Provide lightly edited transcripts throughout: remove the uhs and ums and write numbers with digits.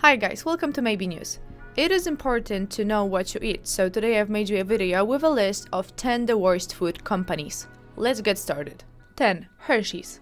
Hi guys, welcome to Maybe News. It is important to know what you eat, so today I've made you a video with a list of 10 the worst food companies. Let's get started. 10. Hershey's.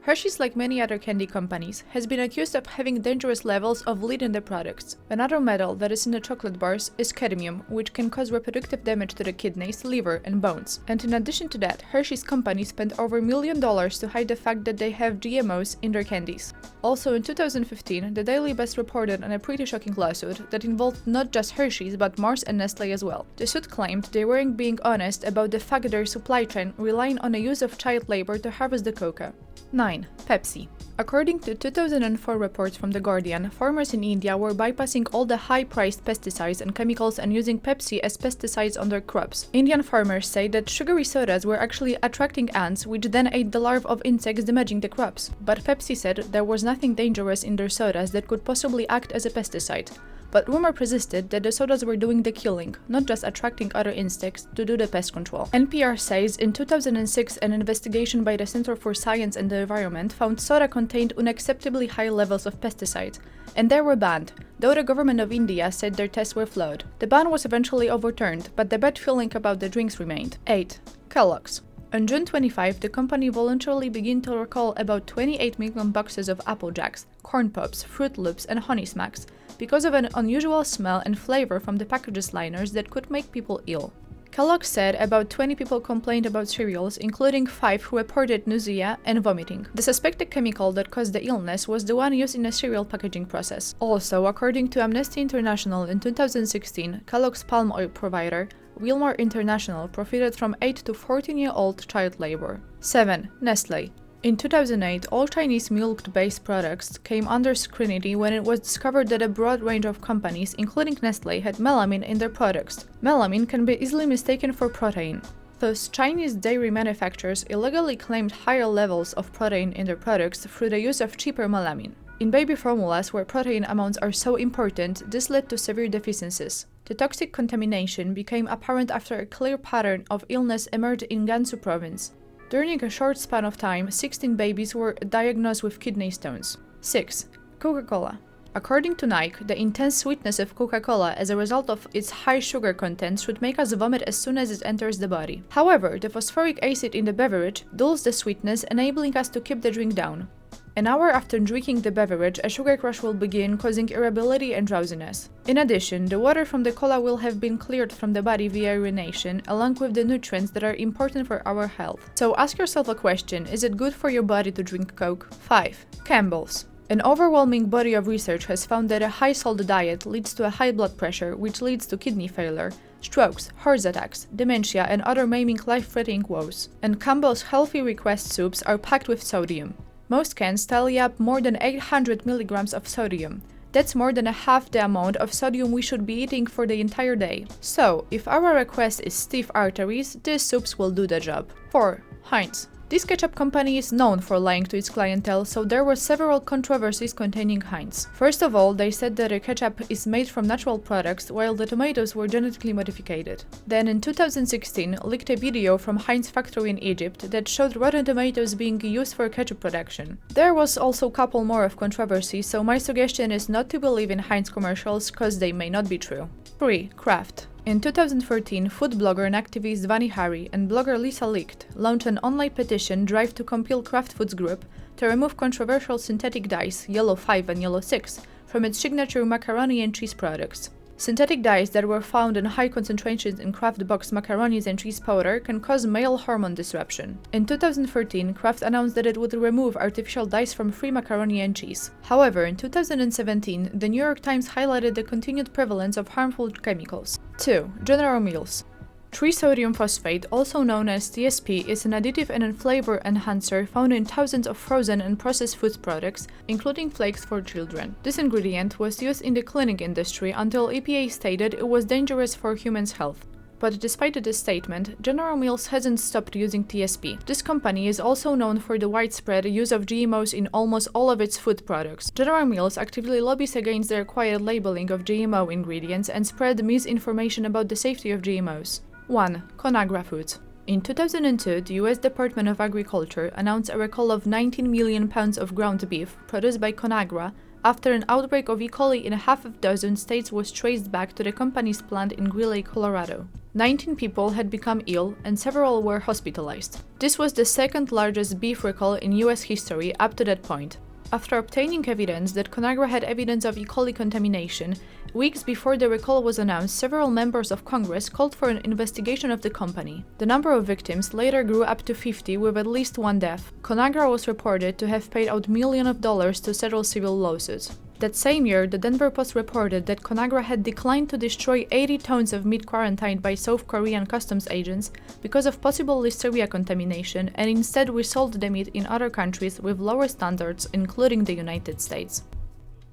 Hershey's, like many other candy companies, has been accused of having dangerous levels of lead in their products. Another metal that is in the chocolate bars is cadmium, which can cause reproductive damage to the kidneys, liver, and bones. And in addition to that, Hershey's company spent over $1 million to hide the fact that they have GMOs in their candies. Also in 2015, the Daily Beast reported on a pretty shocking lawsuit that involved not just Hershey's but Mars and Nestle as well. The suit claimed they weren't being honest about the fact their supply chain relying on the use of child labor to harvest the cocoa. 9. Pepsi. According to 2004 reports from The Guardian, farmers in India were bypassing all the high-priced pesticides and chemicals and using Pepsi as pesticides on their crops. Indian farmers say that sugary sodas were actually attracting ants, which then ate the larvae of insects, damaging the crops. But Pepsi said there was nothing dangerous in their sodas that could possibly act as a pesticide. But rumor persisted that the sodas were doing the killing, not just attracting other insects to do the pest control. NPR says in 2006 an investigation by the Center for Science and the Environment found soda contained unacceptably high levels of pesticides, and they were banned, though the government of India said their tests were flawed. The ban was eventually overturned, but the bad feeling about the drinks remained. 8. Kellogg's. On June 25, the company voluntarily began to recall about 28 million boxes of Apple Jacks, Corn Pops, Fruit Loops, and Honey Smacks because of an unusual smell and flavor from the package's liners that could make people ill. Kellogg said about 20 people complained about cereals, including 5 who reported nausea and vomiting. The suspected chemical that caused the illness was the one used in the cereal packaging process. Also, according to Amnesty International in 2016, Kellogg's palm oil provider, Wilmar International, profited from 8 to 14-year-old child labor. 7. Nestle. In 2008, all Chinese milk-based products came under scrutiny when it was discovered that a broad range of companies, including Nestle, had melamine in their products. Melamine can be easily mistaken for protein. Thus, Chinese dairy manufacturers illegally claimed higher levels of protein in their products through the use of cheaper melamine. In baby formulas where protein amounts are so important, this led to severe deficiencies. The toxic contamination became apparent after a clear pattern of illness emerged in Gansu province. During a short span of time, 16 babies were diagnosed with kidney stones. 6. Coca-Cola. According to Nike, the intense sweetness of Coca-Cola as a result of its high sugar content should make us vomit as soon as it enters the body. However, the phosphoric acid in the beverage dulls the sweetness, enabling us to keep the drink down. An hour after drinking the beverage, a sugar crash will begin, causing irritability and drowsiness. In addition, the water from the cola will have been cleared from the body via urination, along with the nutrients that are important for our health. So ask yourself a question: is it good for your body to drink Coke? 5. Campbell's. An overwhelming body of research has found that a high-salt diet leads to a high blood pressure, which leads to kidney failure, strokes, heart attacks, dementia, and other maiming life-threatening woes. And Campbell's Healthy Request soups are packed with sodium. Most cans tally up more than 800 milligrams of sodium. That's more than half the amount of sodium we should be eating for the entire day. So, if our request is stiff arteries, these soups will do the job. 4. Heinz. This ketchup company is known for lying to its clientele, so there were several controversies containing Heinz. First of all, they said that the ketchup is made from natural products, while the tomatoes were genetically modified. Then in 2016, leaked a video from Heinz factory in Egypt that showed rotten tomatoes being used for ketchup production. There was also a couple more of controversy, so my suggestion is not to believe in Heinz commercials, cause they may not be true. 3. Kraft. In 2013, food blogger and activist Vani Hari and blogger Lisa Licht launched an online petition drive to compel Kraft Foods Group to remove controversial synthetic dyes Yellow 5 and Yellow 6 from its signature macaroni and cheese products. Synthetic dyes that were found in high concentrations in Kraft box macaronis and cheese powder can cause male hormone disruption. In 2013, Kraft announced that it would remove artificial dyes from free macaroni and cheese. However, in 2017, the New York Times highlighted the continued prevalence of harmful chemicals. 2. General Mills. Trisodium phosphate, also known as TSP, is an additive and a flavor enhancer found in thousands of frozen and processed food products, including flakes for children. This ingredient was used in the cleaning industry until EPA stated it was dangerous for humans' health. But despite this statement, General Mills hasn't stopped using TSP. This company is also known for the widespread use of GMOs in almost all of its food products. General Mills actively lobbies against the required labeling of GMO ingredients and spread misinformation about the safety of GMOs. 1. Conagra Foods. In 2002, the US Department of Agriculture announced a recall of 19 million pounds of ground beef produced by Conagra after an outbreak of E. coli in half a dozen states was traced back to the company's plant in Greeley, Colorado. 19 people had become ill and several were hospitalized. This was the second largest beef recall in US history up to that point. After obtaining evidence that Conagra had evidence of E. coli contamination, weeks before the recall was announced, several members of Congress called for an investigation of the company. The number of victims later grew up to 50, with at least one death. Conagra was reported to have paid out millions of dollars to settle civil lawsuits. That same year, the Denver Post reported that Conagra had declined to destroy 80 tons of meat quarantined by South Korean customs agents because of possible Listeria contamination, and instead resold the meat in other countries with lower standards, including the United States.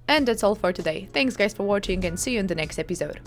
And that's all for today. Thanks guys for watching, and see you in the next episode.